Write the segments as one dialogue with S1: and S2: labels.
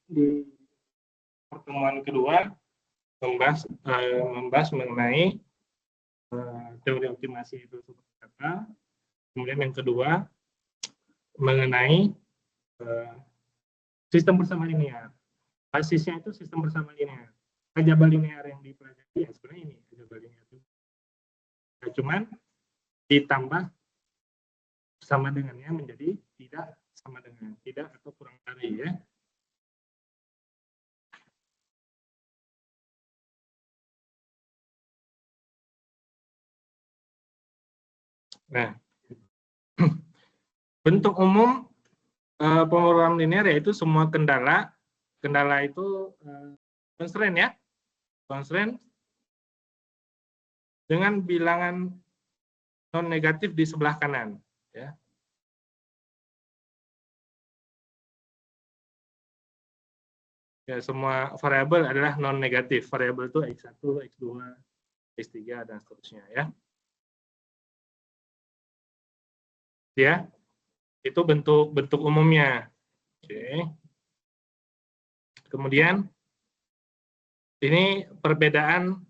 S1: di pertemuan kedua membahas mengenai teori optimasi itu seperti apa. Kemudian yang kedua mengenai sistem bersama linear. Basisnya itu sistem bersama linear. Aljabar linear yang dipelajari ya sebenarnya ini aljabar linear. Nah, cuman ditambah sama dengannya menjadi tidak sama dengan, tidak atau kurang dari ya. Nah, bentuk umum pemrograman linear yaitu semua kendala itu constraint ya, constraint dengan bilangan non negatif di sebelah kanan ya. Ya, semua variabel adalah non negatif. Variabel itu x1, x2, x3 dan seterusnya ya. Ya, itu bentuk umumnya. Oke. Kemudian ini perbedaan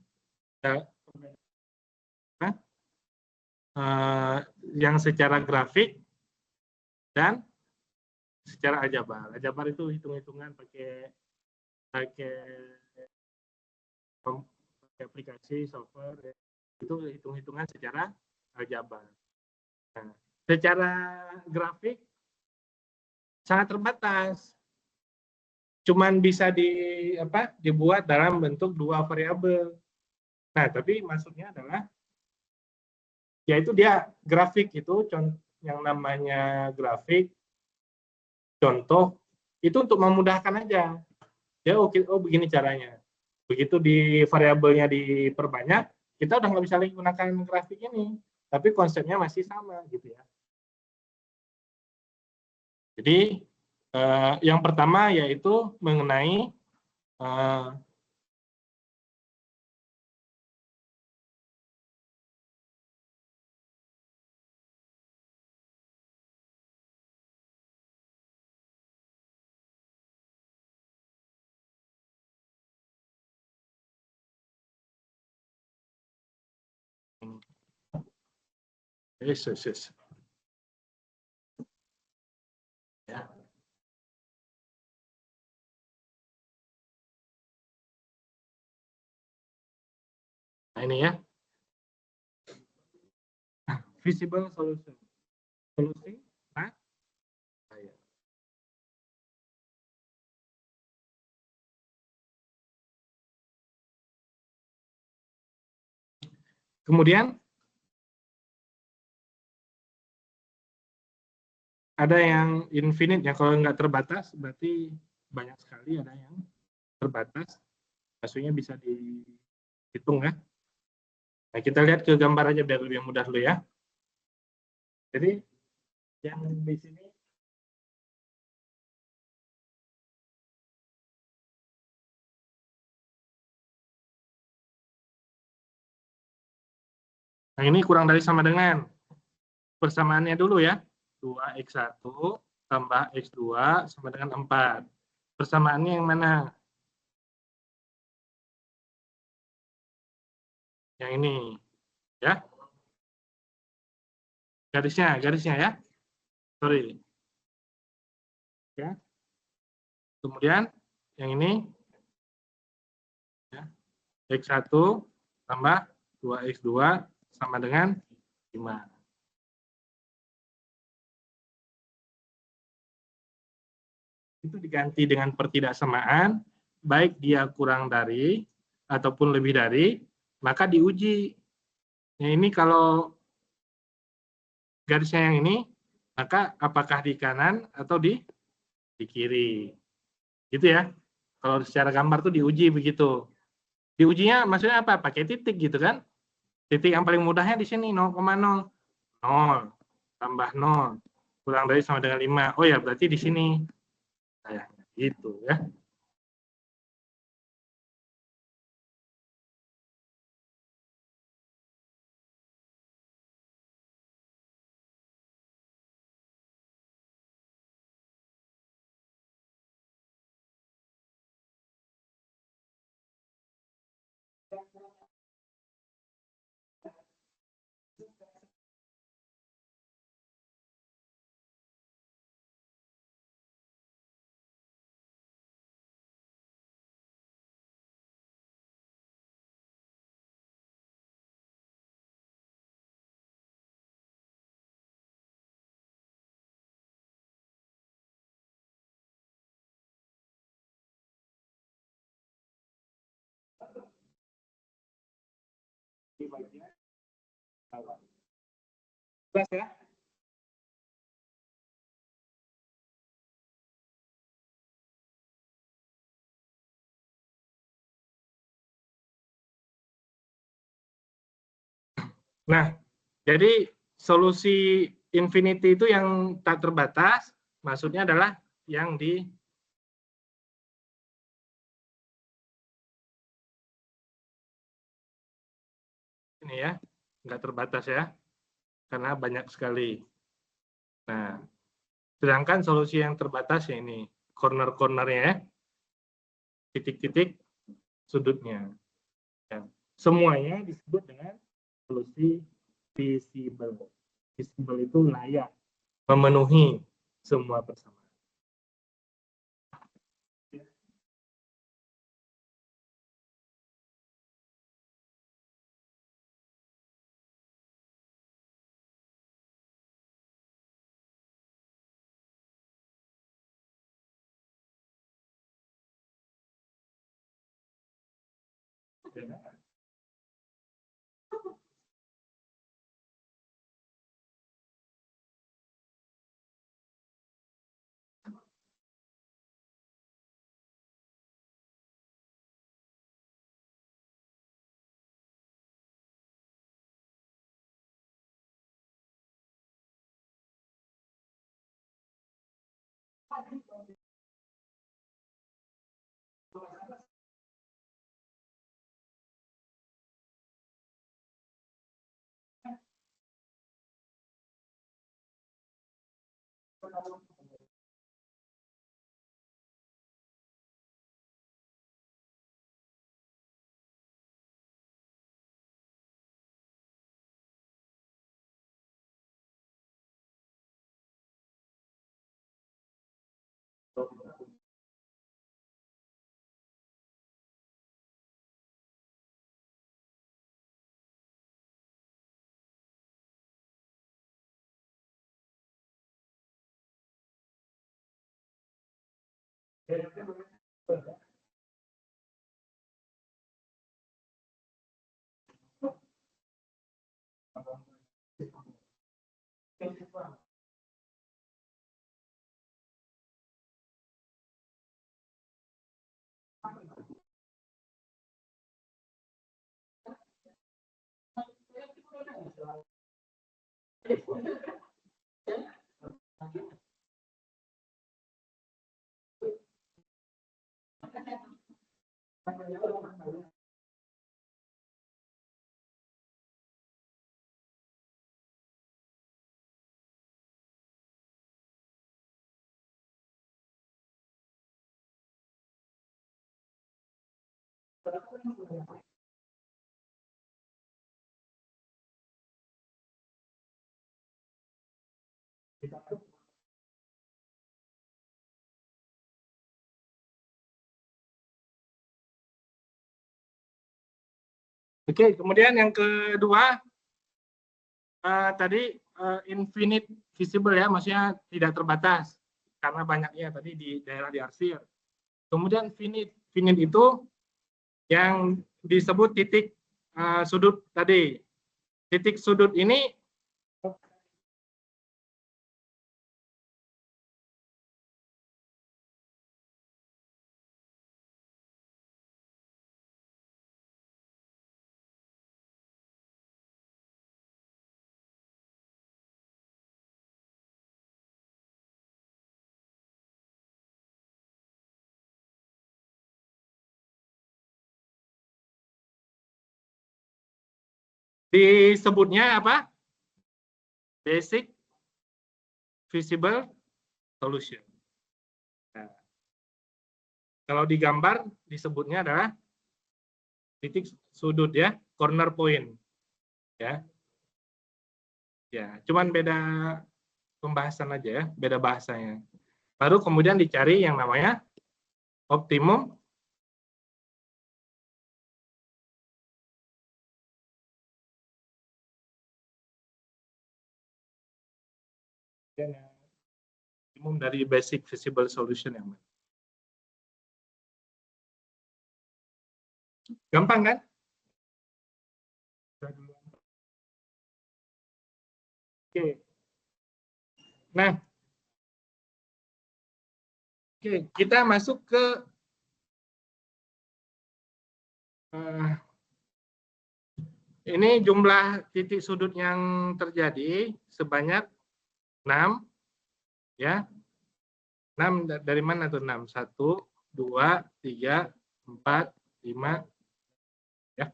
S1: yang secara grafik dan secara aljabar. Aljabar itu hitung-hitungan pakai aplikasi software ya. Itu hitung-hitungan secara aljabar. Nah, secara grafik sangat terbatas. Cuman bisa dibuat dalam bentuk dua variabel. Nah, tapi maksudnya adalah yaitu dia grafik itu yang namanya grafik contoh itu untuk memudahkan aja. Ya begini caranya. Begitu di variabelnya diperbanyak, kita udah nggak bisa lagi gunakan grafik ini. Tapi konsepnya masih sama gitu ya. Jadi yang pertama yaitu mengenai yes. Ya. Nah ini ya, visible solution. Solusi, nah, ya. Kemudian ada yang infinite ya, kalau nggak terbatas berarti banyak sekali, ada yang terbatas, maksudnya bisa dihitung ya. Nah, kita lihat ke gambar aja biar lebih mudah dulu ya. Jadi yang di sini nah ini kurang dari sama dengan. Persamaannya dulu ya. 2x1 tambah x2 sama dengan 4. Persamaannya yang mana? Yang ini. Ya. Garisnya ya. Sorry. Ya. Kemudian yang ini ya. X1 tambah 2x2 sama dengan 5. Itu diganti dengan pertidaksamaan, baik dia kurang dari ataupun lebih dari, maka diuji. Nah, ini kalau garisnya yang ini, maka apakah di kanan atau di kiri. Gitu ya. Kalau secara gambar tuh diuji begitu. Diujinya maksudnya apa? Pakai titik gitu kan. Titik yang paling mudahnya di sini 0,0. 0 tambah 0 kurang dari sama dengan 5. Oh ya, berarti di sini. Nah, gitu ya. di bagian bawah. Jelas ya? Nah, jadi solusi infinity itu yang tak terbatas, maksudnya adalah yang di ini ya, nggak terbatas ya, karena banyak sekali. Nah, sedangkan solusi yang terbatas ya ini, corner-cornernya ya, titik-titik sudutnya. Ya. Semuanya disebut dengan solusi visible. Visible itu layak, memenuhi semua persamaan. Oke, kemudian yang kedua tadi infinite visible ya, maksudnya tidak terbatas karena banyaknya tadi di daerah diarsir. Kemudian finite, finite itu yang disebut titik sudut tadi. Titik sudut ini disebutnya apa? Basic visible solution. Nah, kalau di gambar disebutnya adalah titik sudut ya, corner point ya. Ya, cuman beda pembahasan aja ya, beda bahasanya. Baru kemudian dicari yang namanya optimum optimum dari basic visible solution yang mana. Gampang kan? Oke. Nah, oke, kita masuk ke ini jumlah titik sudut yang terjadi sebanyak 6 ya. 6 dari mana tuh 6? 1 2 3 4 5 ya.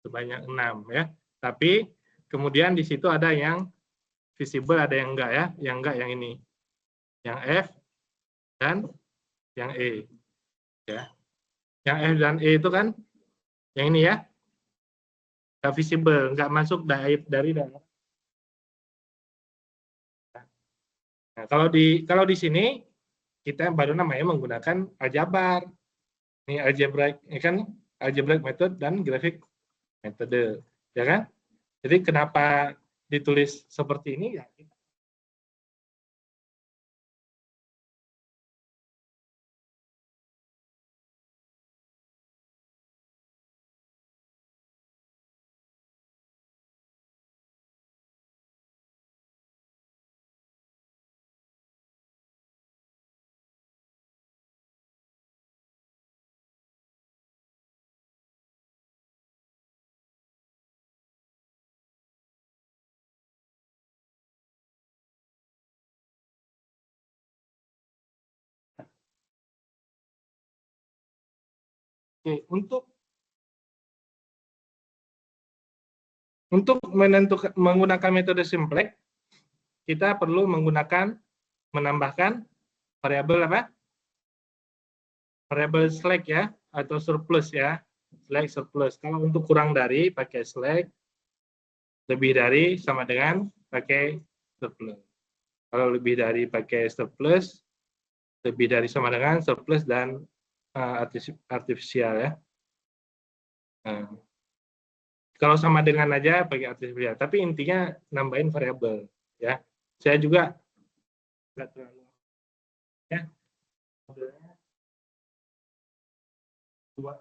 S1: Sebanyak 6 ya. Tapi kemudian di situ ada yang visible, ada yang enggak ya. Yang enggak yang ini. Yang F dan yang E ya. Yang F dan E itu kan yang ini ya. Enggak visible, enggak masuk dari dalam. Nah, kalau di sini kita baru namanya menggunakan aljabar. Ini algebraic, ini kan algebraic method dan graphic metode, ya kan? Jadi kenapa ditulis seperti ini ya? Oke, untuk menentukan menggunakan metode simplex, kita perlu menambahkan variabel apa? Variabel slack ya, atau surplus ya, slack surplus. Kalau untuk kurang dari pakai slack, lebih dari sama dengan pakai surplus. Kalau lebih dari pakai surplus, lebih dari sama dengan surplus dan artifisial ya. Nah, kalau sama dengan aja pakai artifisial, tapi intinya nambahin variabel ya. Saya juga nggak terlalu ya. Modelnya dua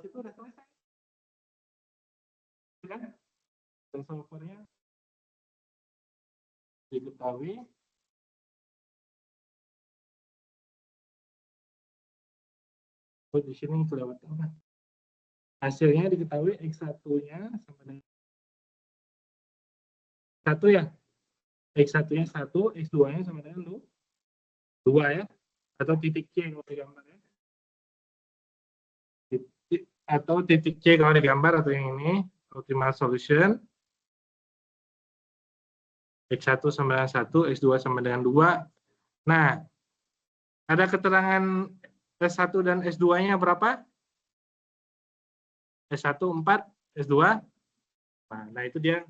S1: itu udah selesai kan? Solvernya diketahui. Positioning kelewat apa? Hasilnya diketahui X1-nya sama dengan 1 ya. X1-nya 1, X2-nya sama dengan 2 ya. Atau titik C kalau digambar ya. Atau titik C kalau digambar atau yang ini, optimal solution. X1 sama dengan 1, X2 sama dengan 2. Nah, ada keterangan S1 dan S2-nya berapa? S1 4, S2. Nah, itu dia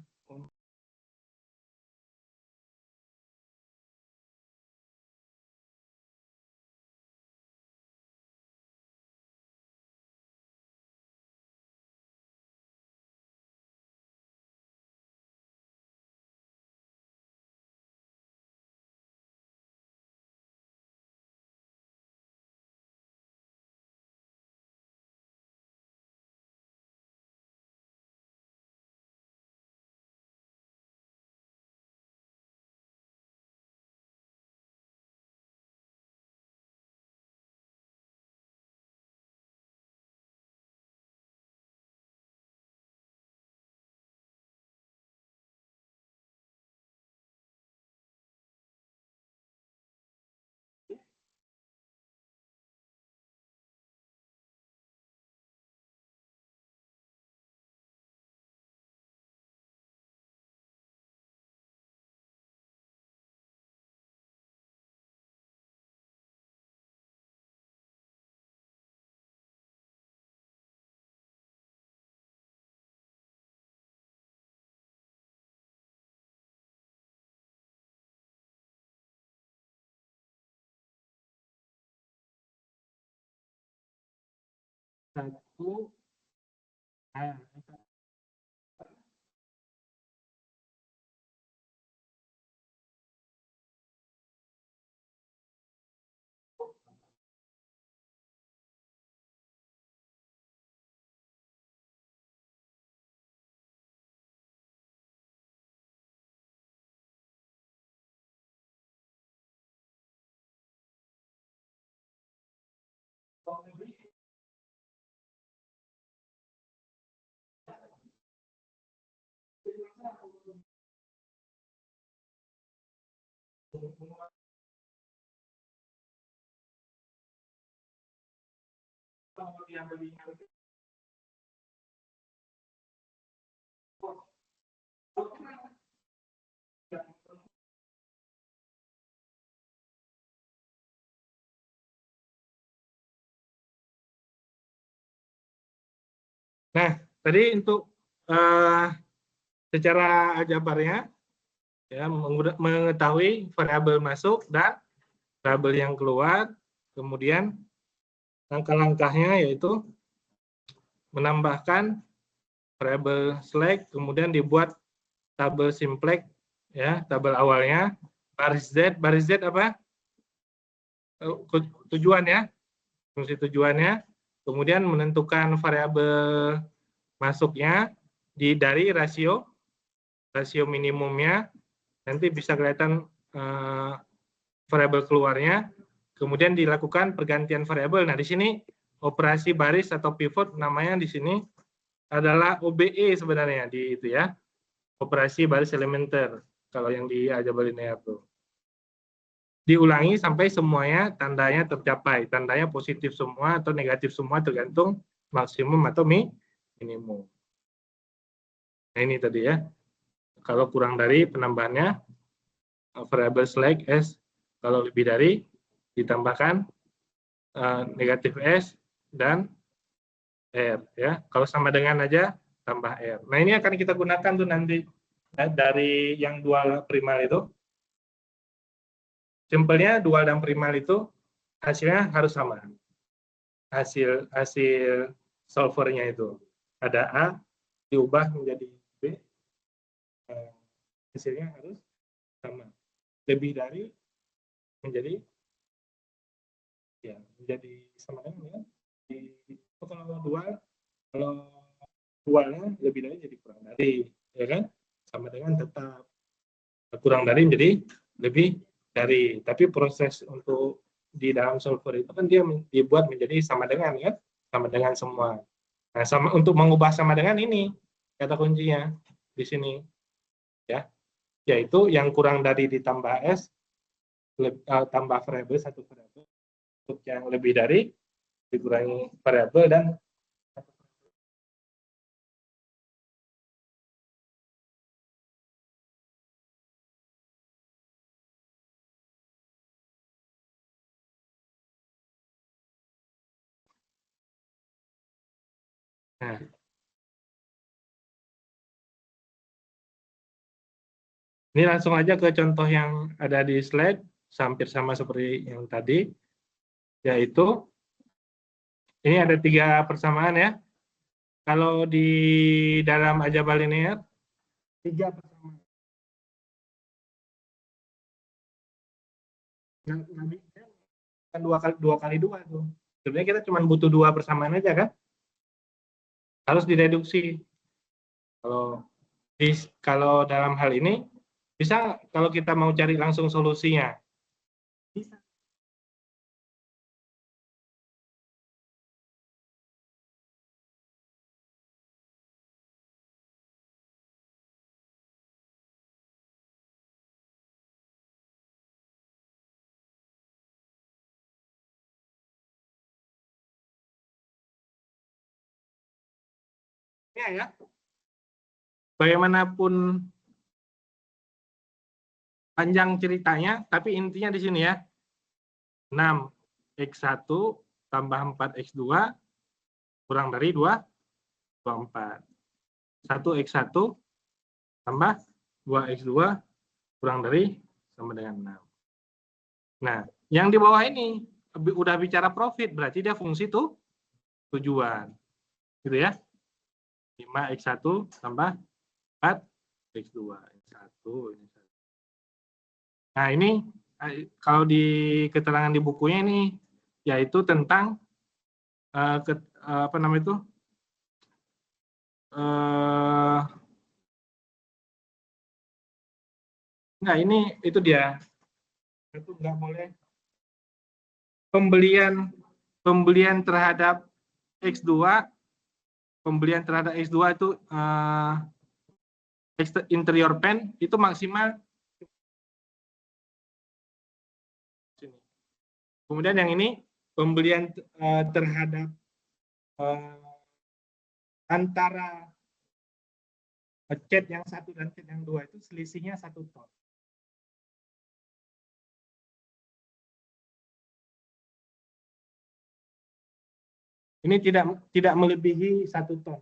S1: 1 Nah, tadi untuk secara aljabarnya, ya, mengetahui variabel masuk dan variabel yang keluar, kemudian langkah-langkahnya yaitu menambahkan variabel select, kemudian dibuat tabel simplex, ya, tabel awalnya, baris Z apa? Tujuan, ya, fungsi tujuannya, kemudian menentukan variabel masuknya dari rasio minimumnya, nanti bisa kelihatan variabel keluarnya, kemudian dilakukan pergantian variabel. Nah, di sini operasi baris atau pivot namanya di sini adalah OBE sebenarnya di itu, ya, operasi baris elementer kalau yang di aljabar linear tuh. Diulangi sampai semuanya tandanya tercapai, tandanya positif semua atau negatif semua tergantung maksimum atau minimum. Nah, ini tadi, ya, kalau kurang dari penambahannya variabel select S, kalau lebih dari ditambahkan negatif S dan R, ya. Kalau sama dengan aja tambah R. Nah, ini akan kita gunakan tuh nanti, ya, dari yang dual primal itu. Simpelnya dual dan primal itu hasilnya harus sama. Hasil solvernya itu ada A diubah menjadi B, hasilnya harus sama. Lebih dari menjadi, ya, menjadi sama dengan, ya. Kalau dualnya lebih dari jadi kurang dari, ya kan? Sama dengan tetap, kurang dari menjadi lebih dari. Tapi proses untuk di dalam solver itu kan dia dibuat menjadi sama dengan, kan? Sama dengan semua. Nah, untuk mengubah sama dengan ini kata kuncinya di sini, ya, yaitu yang kurang dari ditambah S tambah variabel satu variabel, untuk yang lebih dari dikurangi variabel dan nah, ini langsung aja ke contoh yang ada di slide, hampir sama seperti yang tadi, yaitu ini ada 3 persamaan, ya. Kalau di dalam aljabar linear 3 persamaan. Kan 2 kali 2 tuh. Sebenarnya kita cuma butuh 2 persamaan aja, kan? Harus direduksi. Kalau dalam hal ini bisa, kalau kita mau cari langsung solusinya. Bisa. Ya, bagaimanapun panjang ceritanya, tapi intinya di sini, ya. 6x1 tambah 4x2 kurang dari 24. 1x1 tambah 2x2 kurang dari sama dengan 6. Nah, yang di bawah ini udah bicara profit, berarti dia fungsi tuh tujuan. Gitu ya. 5x1 tambah 4x2. Ini 1. Nah, ini kalau di keterangan di bukunya ini yaitu tentang apa namanya itu? Enggak, ini itu dia. Itu enggak boleh pembelian terhadap X2, pembelian terhadap X2 itu interior pen itu maksimal. Kemudian yang ini pembelian terhadap antara cat yang 1 dan cat yang 2 itu selisihnya 1 ton. Ini tidak melebihi 1 ton.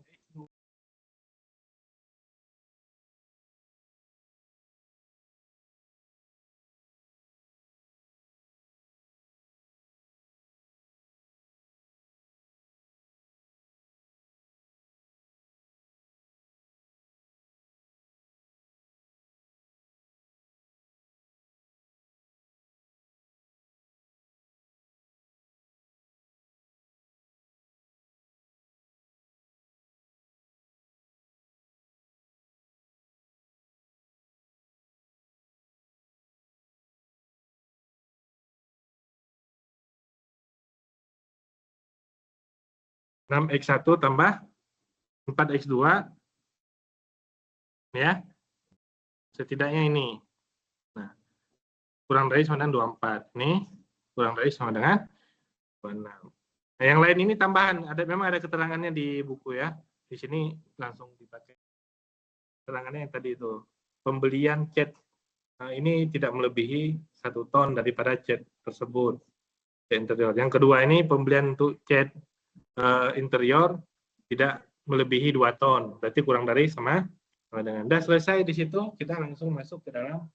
S1: X1 tambah 4x2 ya. Setidaknya ini. Nah, kurang dari sama dengan 24. Ini kurang dari sama dengan 26. Nah, yang lain ini tambahan. Memang ada keterangannya di buku ya. Di sini langsung dipakai. Keterangannya yang tadi itu. Pembelian cat ini tidak melebihi 1 ton daripada cat tersebut. Cat interior. Yang kedua ini pembelian untuk cat interior tidak melebihi 2 ton. Berarti kurang dari sama dengan. Sudah selesai di situ, kita langsung masuk ke dalam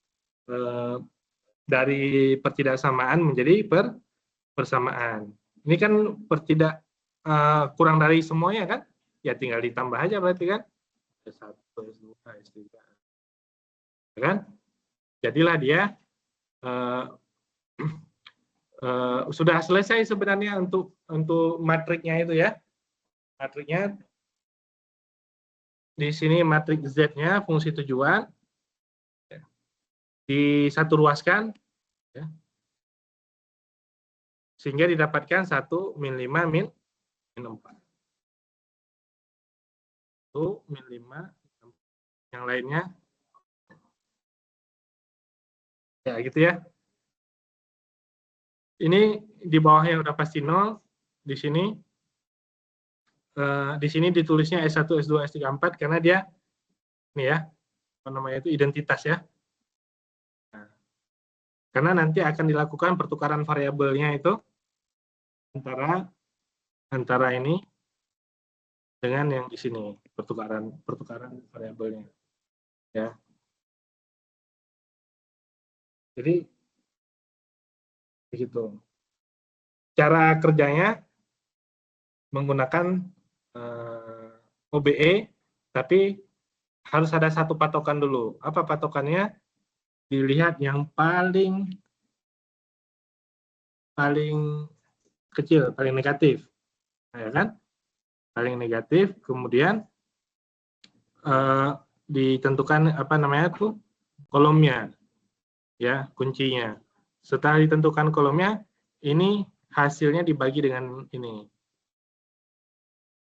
S1: dari pertidaksamaan menjadi persamaan. Ini kan kurang dari semuanya kan? Ya tinggal ditambah aja berarti kan? S1, S2, S3. Kan? Jadilah dia sudah selesai sebenarnya untuk matriknya itu ya. Matriknya di sini matrik Z-nya fungsi tujuan disaturuaskan ya, sehingga didapatkan 1, min 5, min 4. 1, min 5, yang lainnya ya gitu ya. Ini di bawahnya udah pasti 0, di sini ditulisnya S1, S2, S3, S4 karena dia ini ya, apa namanya itu identitas ya. Nah, karena nanti akan dilakukan pertukaran variabelnya itu antara ini dengan yang di sini, pertukaran variabelnya ya. Jadi begitu. Cara kerjanya menggunakan OBE, tapi harus ada satu patokan dulu. Apa patokannya? Dilihat yang paling kecil, paling negatif, ya kan? Paling negatif, kemudian ditentukan apa namanya tuh kolomnya, ya kuncinya. Setelah ditentukan kolomnya, ini hasilnya dibagi dengan ini.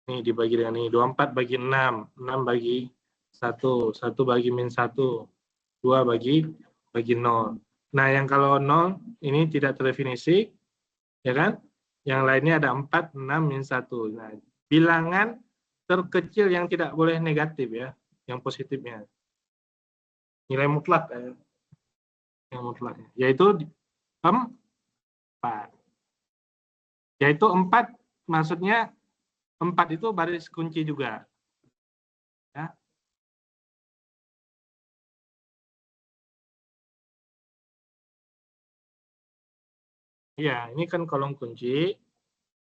S1: Ini dibagi dengan ini, 24 bagi 6, 6 bagi 1, 1 bagi min 1, 2 bagi 0. Nah, yang kalau 0 ini tidak terdefinisi, ya kan? Yang lainnya ada 4, 6, min 1. Nah, bilangan terkecil yang tidak boleh negatif ya, yang positifnya. Nilai mutlak ya. Yang mutlak, yaitu 4. Yaitu 4 maksudnya 4 itu baris kunci juga. Ya. Iya, ini kan kolom kunci.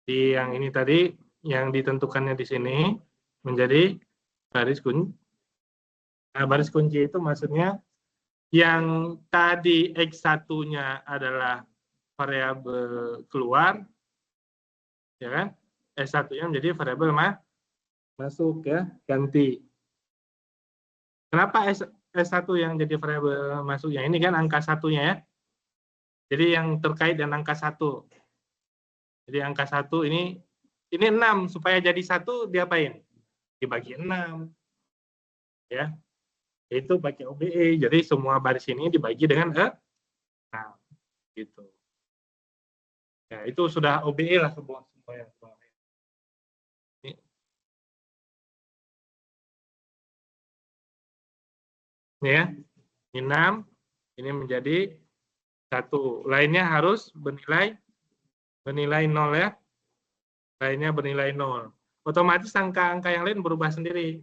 S1: Di yang ini tadi yang ditentukannya di sini menjadi baris kunci. Nah, baris kunci itu maksudnya yang tadi X1-nya adalah variabel keluar, ya kan? S1-nya menjadi variabel masuk, ya, ganti. Kenapa S1 yang jadi variabel masuknya? Ini kan angka satunya, ya. Jadi yang terkait dengan angka 1. Jadi angka 1 ini 6, supaya jadi 1 diapain? Dibagi 6. Ya. Itu pakai OBE. Jadi semua baris ini dibagi dengan 6. Gitu. Ya, itu sudah OBE lah semua yang ini. Ya. Ini 6, ini menjadi 1. Lainnya harus bernilai 0, ya. Lainnya bernilai 0. Otomatis angka-angka yang lain berubah sendiri.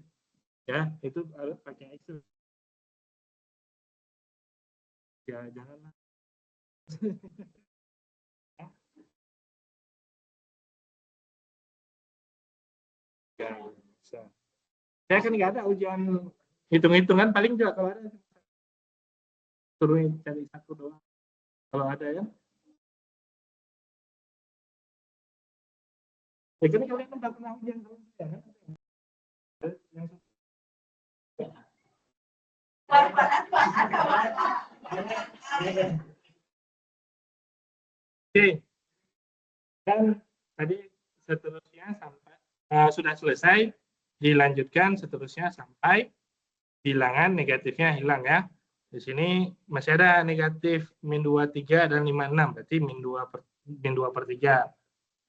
S1: Ya, itu harus pakai Excel. Ya, janganlah. Ya, bisa. Saya kan nggak ada ujian hitung-hitungan, paling juga kalau ada suruh cari satu doang. Kalau ada, ya. Ya kan kalian kan pernah ujian kalau ya kan? Oke, dan tadi seterusnya sampai sudah selesai, dilanjutkan seterusnya sampai bilangan negatifnya hilang, ya. Di sini masih ada negatif min 23 dan 56, berarti min 2/3.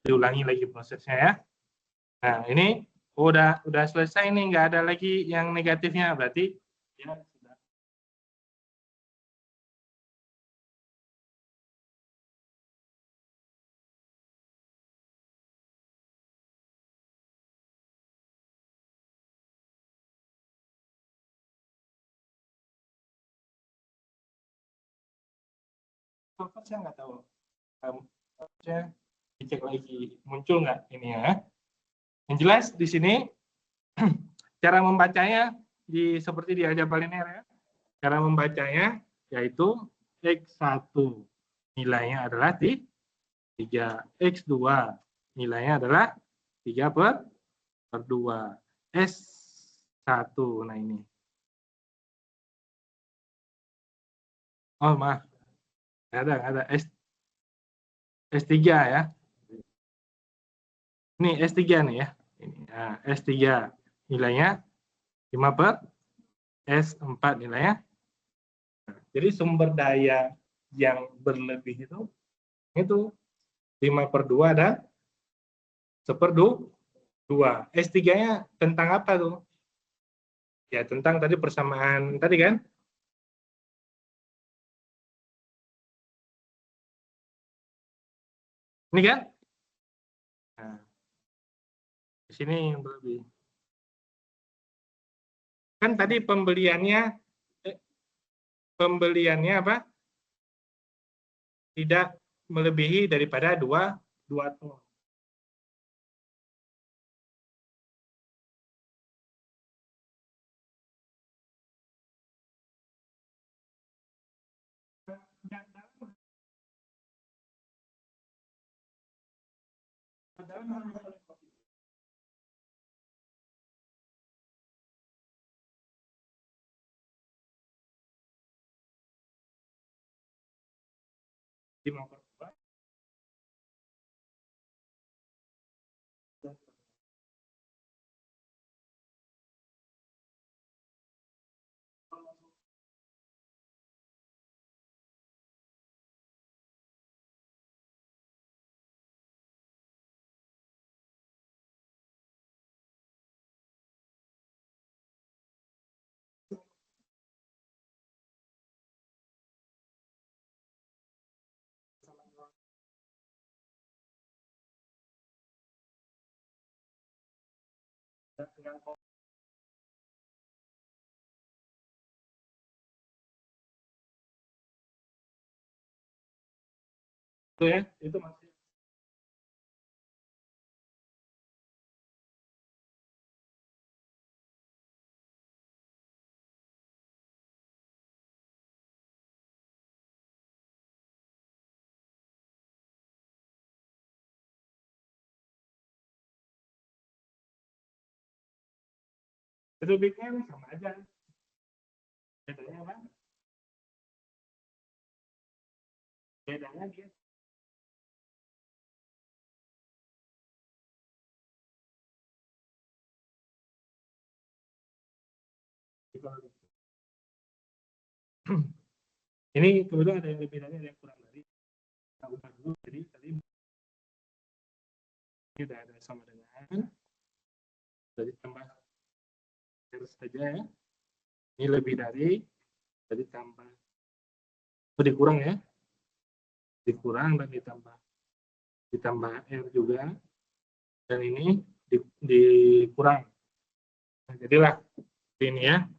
S1: Diulangi lagi prosesnya, ya. Nah, ini udah selesai nih, nggak ada lagi yang negatifnya, berarti ya sudah. Saya nggak tahu. Saya dicek lagi muncul nggak ini, ya. Yang jelas di sini cara membacanya seperti di aljabar linear, ya. Cara membacanya yaitu X1 nilainya adalah 3, X2 nilainya adalah 3/2, S1. Nah, ini. Oh, maaf. Ada S3, ya. Ini S3 nih, ya. Ini, nah, S3 nilainya 5/S4 nilainya. Jadi sumber daya yang berlebih itu 5/2 dan 1/2. S3-nya tentang apa tuh? Ya, tentang tadi persamaan tadi, kan? Ini, kan? Nah, di sini yang berlebih. Kan tadi pembeliannya apa? Tidak melebihi daripada 2 ton. Itu, ya, itu masih Itu Big M sama aja. Bedanya apa? Bedanya dia ini kemudian ada yang lebih dari, ada yang kurang dari. Kita ubah dulu. Jadi tadi ini udah ada sama dengan, jadi tambah terus saja ya. Ini lebih dari, jadi tambah, dikurang ya, dikurang dan ditambah R juga, dan ini dikurang. Nah, jadilah ini ya.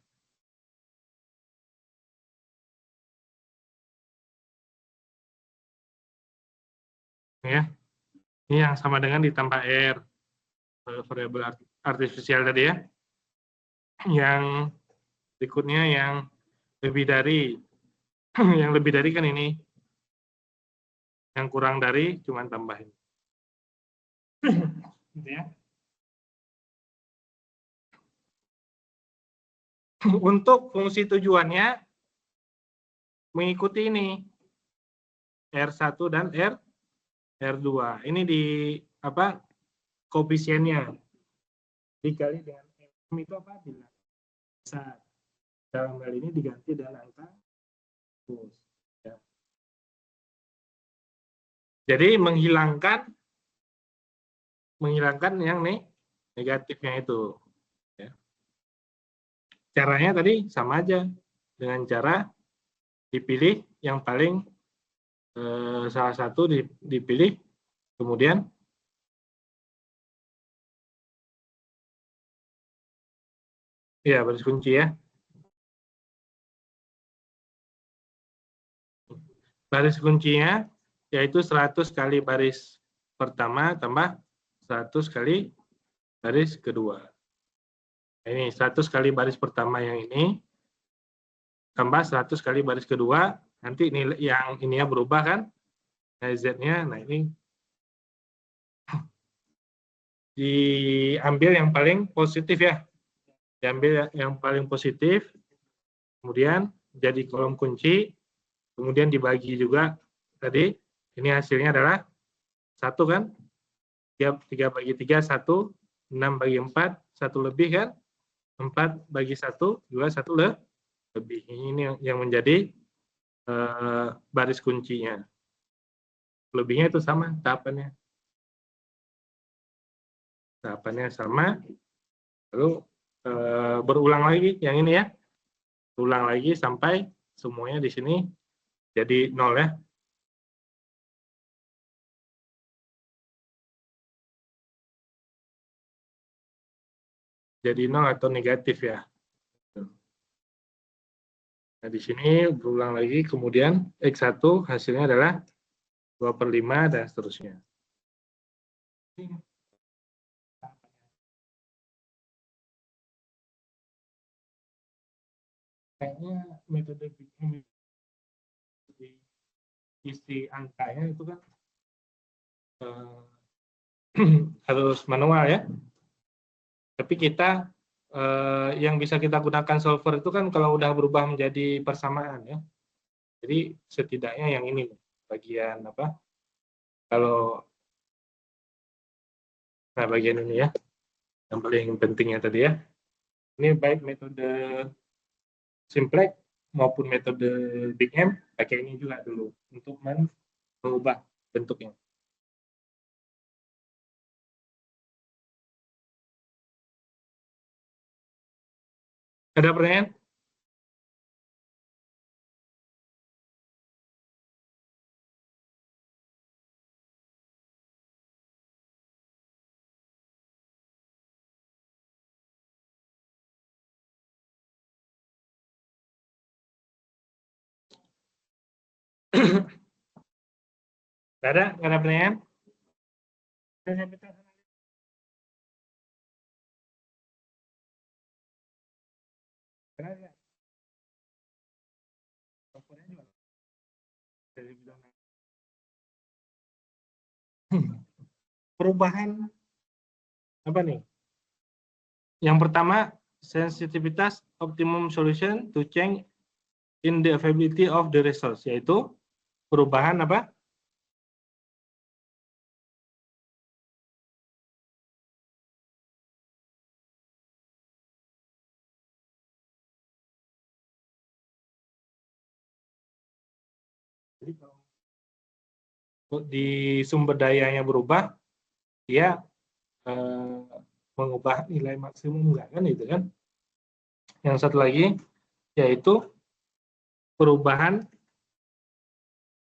S1: Ya, ini yang sama dengan ditambah R, variabel artifisial tadi ya. Yang berikutnya yang lebih dari, yang lebih dari kan ini, yang kurang dari cuman tambahin. Gitu ya. Untuk fungsi tujuannya mengikuti ini R1 dan R2. Ini di apa? Koefisiennya dikali dengan M itu apa? Bila besar. Dalam hal ini diganti dengan angka terus. Ya. Jadi menghilangkan yang negatifnya itu. Ya. Caranya tadi sama aja dengan cara dipilih yang paling salah satu dipilih, kemudian ya baris kunci ya. Baris kuncinya yaitu 100 kali baris pertama tambah 100 kali baris kedua. Ini 100 kali baris pertama yang ini tambah 100 kali baris kedua, nanti nilai yang ininya berubah kan, Z-nya. Nah ini diambil yang paling positif ya, diambil yang paling positif, kemudian jadi kolom kunci, kemudian dibagi juga tadi, ini hasilnya adalah 1 kan, 3 bagi 3, 1, 6 bagi 4, 1 lebih kan, 4 bagi 1, juga 1 lebih. Ini yang menjadi baris kuncinya. Lebihnya itu sama tahapannya. Tahapannya sama, lalu berulang lagi yang ini ya. Ulang lagi sampai semuanya di sini jadi 0 ya. Jadi 0 atau negatif ya. Nah, di sini berulang lagi, kemudian X1 hasilnya adalah 2/5 dan seterusnya. Kayaknya metode isi angkanya itu kan harus manual ya. Tapi kita yang bisa kita gunakan solver itu kan kalau udah berubah menjadi persamaan ya. Jadi setidaknya yang ini bagian apa? Kalau nah bagian ini ya, yang paling pentingnya tadi ya. Ini baik metode simplex maupun metode Big M, pakai ini juga dulu untuk mengubah bentuknya. Ada pertanyaan? Nggak ada pertanyaan? Perubahan apa nih? Yang pertama sensitivitas optimum solution to change in the availability of the resource, yaitu perubahan apa? Jadi kalau di sumber dayanya berubah, dia mengubah nilai maksimum enggak kan itu kan? Yang satu lagi yaitu perubahan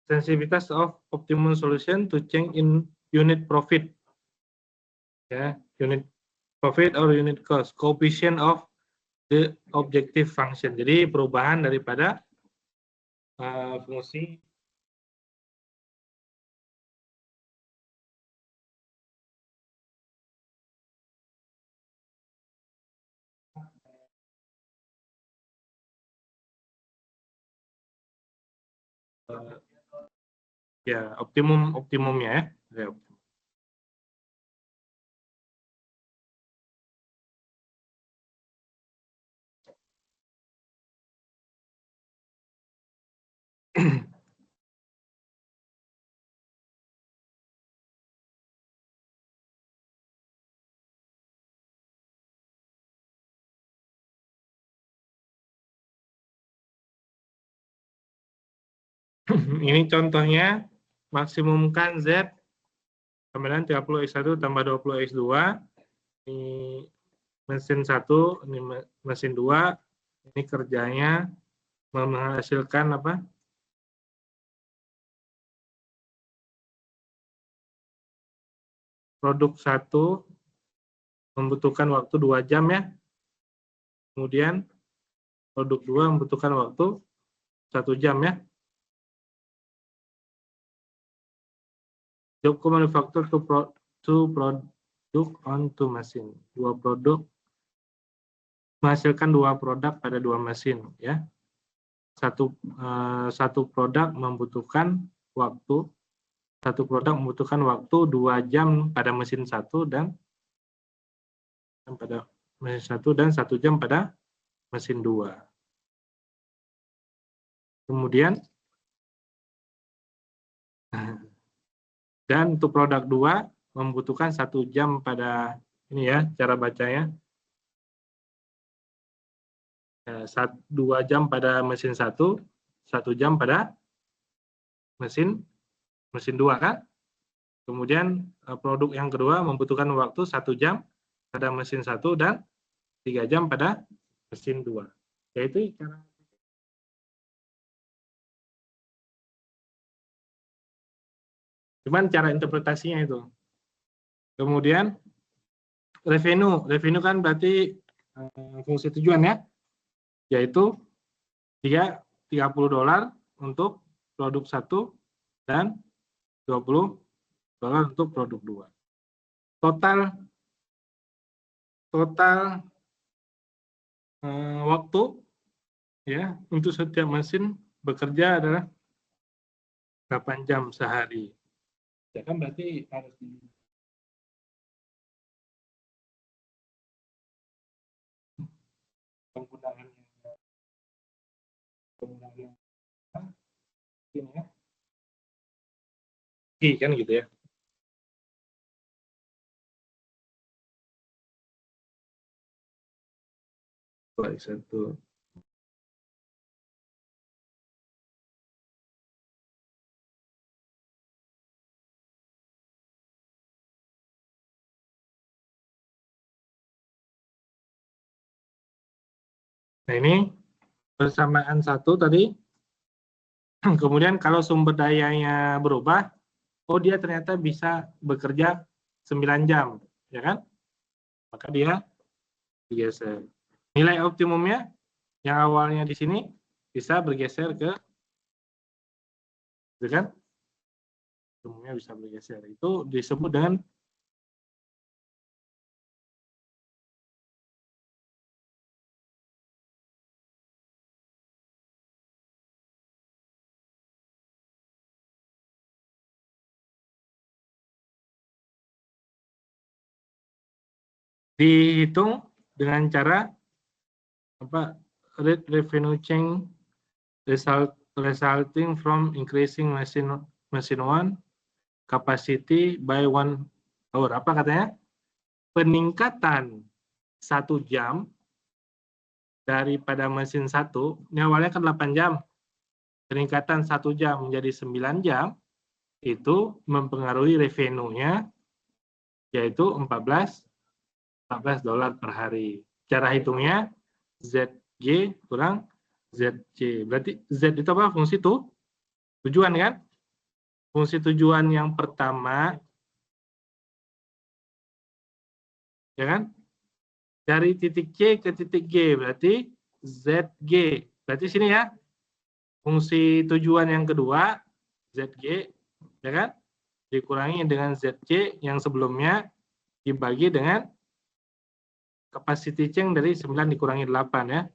S1: sensitivitas of optimum solution to change in unit profit, ya, unit profit or unit cost, coefficient of the objective function. Jadi perubahan daripada fungsi ya optimumnya ya. Ini contohnya maksimumkan Z kemudian 30X1 tambah 20X2, ini mesin 1, ini mesin 2, ini kerjanya menghasilkan apa? Produk 1 membutuhkan waktu 2 jam ya. Kemudian produk 2 membutuhkan waktu 1 jam ya. Job manufacture to product on 2 machine. 2 produk menghasilkan 2 produk pada 2 mesin ya. Satu produk membutuhkan waktu 2 jam pada mesin 1 dan pada mesin 1 dan 1 jam pada mesin 2. Kemudian dan untuk produk 2 membutuhkan 1 jam pada ini ya cara bacanya. 2 jam pada mesin 1, 1 jam pada mesin 2 kan. Kemudian produk yang kedua membutuhkan waktu 1 jam pada mesin 1 dan 3 jam pada mesin 2. Yaitu cara cuman cara interpretasinya itu. Kemudian revenue kan berarti fungsi tujuan ya, yaitu dia $30 untuk produk 1 dan $20 untuk produk 2. Total waktu ya untuk setiap mesin bekerja adalah 8 jam sehari. Ya kan berarti harus penggunaan ini ya. Kan gitu ya. Baik, 1. Nah ini persamaan 1 tadi. Kemudian kalau sumber dayanya berubah, oh dia ternyata bisa bekerja 9 jam, ya kan? Maka dia digeser. Nilai optimumnya yang awalnya di sini bisa bergeser ke, gitu kan? Optimumnya bisa bergeser. Itu disebut dengan dihitung dengan cara apa revenue change resulting from increasing machine one capacity by 1 hour. Apa katanya? Peningkatan 1 jam daripada mesin 1, ini awalnya kan 8 jam. Peningkatan 1 jam menjadi 9 jam itu mempengaruhi revenue-nya, yaitu $14 per hari. Cara hitungnya ZG kurang ZC. Berarti Z itu apa? Fungsi tujuan kan? Fungsi tujuan yang pertama, ya kan? Dari titik C ke titik G, berarti ZG. Berarti sini ya, fungsi tujuan yang kedua, ZG, ya kan? Dikurangi dengan ZC yang sebelumnya dibagi dengan capacity change dari 9 dikurangi 8 ya.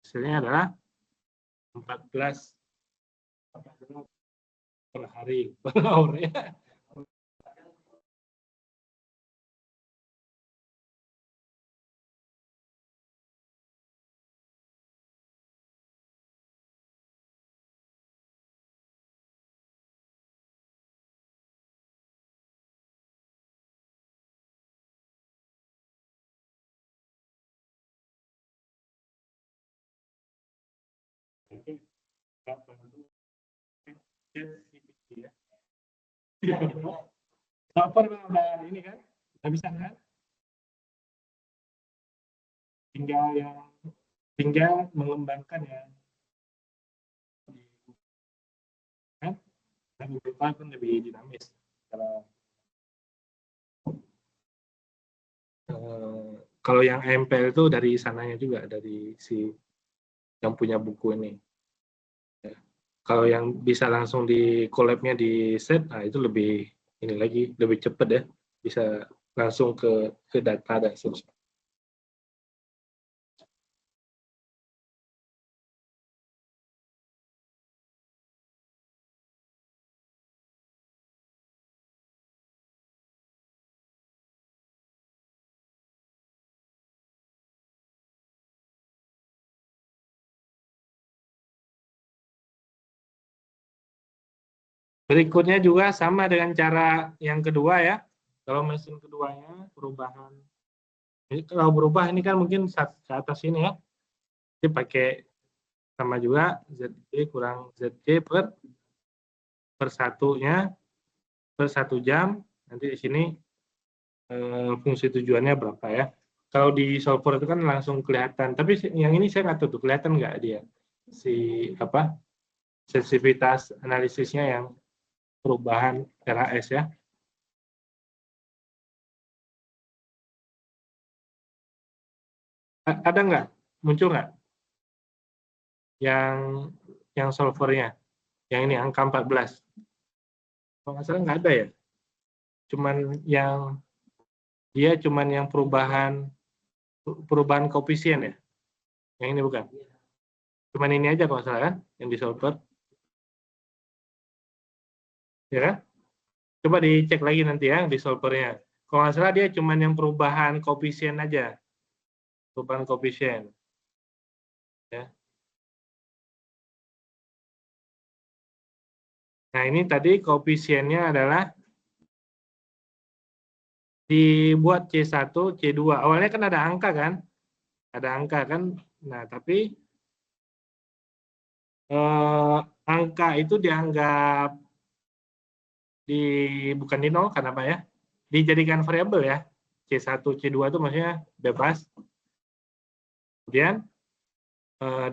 S1: Hasilnya adalah 14 per hari, per hour ya. Software udah ini kan, udah bisa kan? Tinggal mengembangkan ya. Kan? Dan Google Cloud kan lebih dinamis. Kalau yang MPL itu dari sananya juga, dari si yang punya buku ini. Ya. Kalau yang bisa langsung di collab-nya di set, nah itu lebih ini lagi, lebih cepat ya, bisa langsung ke data dan seterusnya. Berikutnya juga sama dengan cara yang kedua ya. Kalau mesin keduanya perubahan. Ini kalau berubah ini kan mungkin ke atas ini ya. Jadi pakai sama juga ZG kurang ZG per satunya per 1 jam. Nanti di sini fungsi tujuannya berapa ya. Kalau di solver itu kan langsung kelihatan. Tapi yang ini saya nggak tahu tuh kelihatan nggak dia si apa sensitivitas analisisnya yang perubahan RHS ya. Ada nggak? Muncul nggak? Yang solvernya. Yang ini angka 14. Kalau nggak salah nggak ada ya. Cuman yang perubahan koefisien ya. Yang ini bukan. Cuman ini aja kalau nggak salah kan yang di solver. Ya kan? Coba dicek lagi nanti ya di solvernya. Kalau nggak salah dia cuma yang perubahan koefisien aja. Perubahan koefisien. Ya. Nah ini tadi koefisiennya adalah dibuat C1, C2. Awalnya kan ada angka kan? Ada angka kan? Nah tapi angka itu dianggap bukan di nol, kenapa ya? Dijadikan variabel ya. C1, C2 itu maksudnya bebas. Kemudian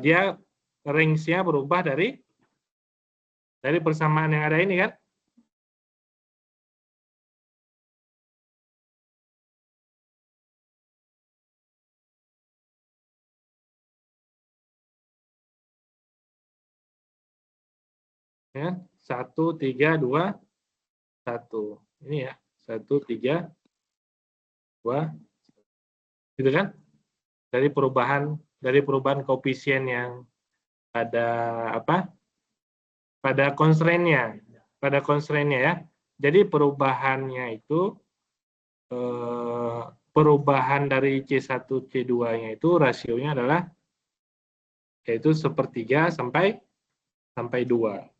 S1: dia range-nya berubah dari persamaan yang ada ini kan. Ya, 1, 3, 2, 1. Ini ya, 1, 3, 2, gitu kan? Dari perubahan koefisien yang ada apa? Pada constraint-nya ya. Jadi perubahannya itu perubahan dari C1 C2-nya itu rasionya adalah yaitu 1/3 sampai 2.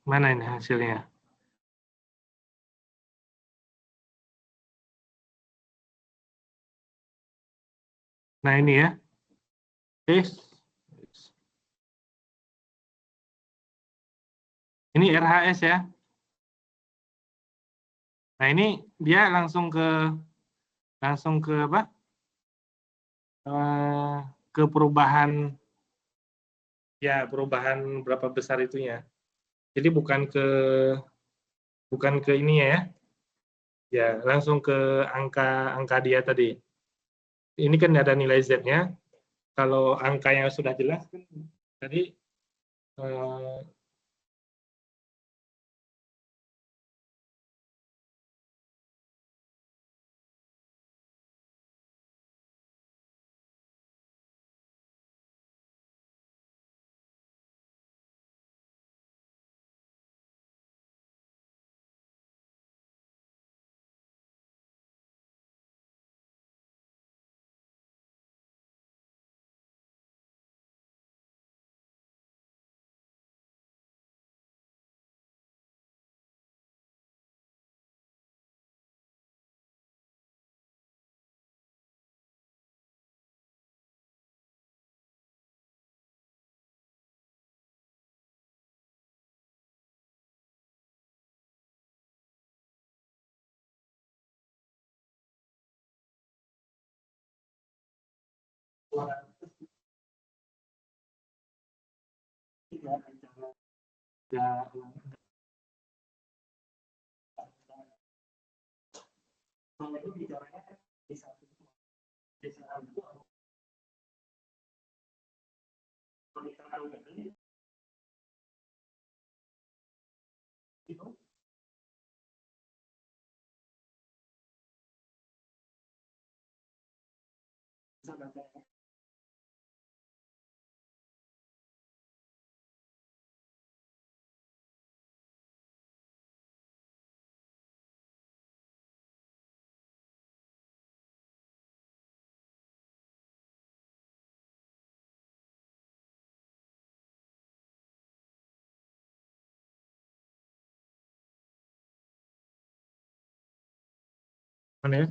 S1: Mana ini hasilnya? Nah ini ya, ini RHS ya. Nah ini dia langsung ke apa? Ke perubahan, ya perubahan berapa besar itunya. Jadi bukan ke ini ya, ya langsung ke angka dia tadi. Ini kan ada nilai Z-nya. Kalau angka yang sudah jelas kan tadi mana ya?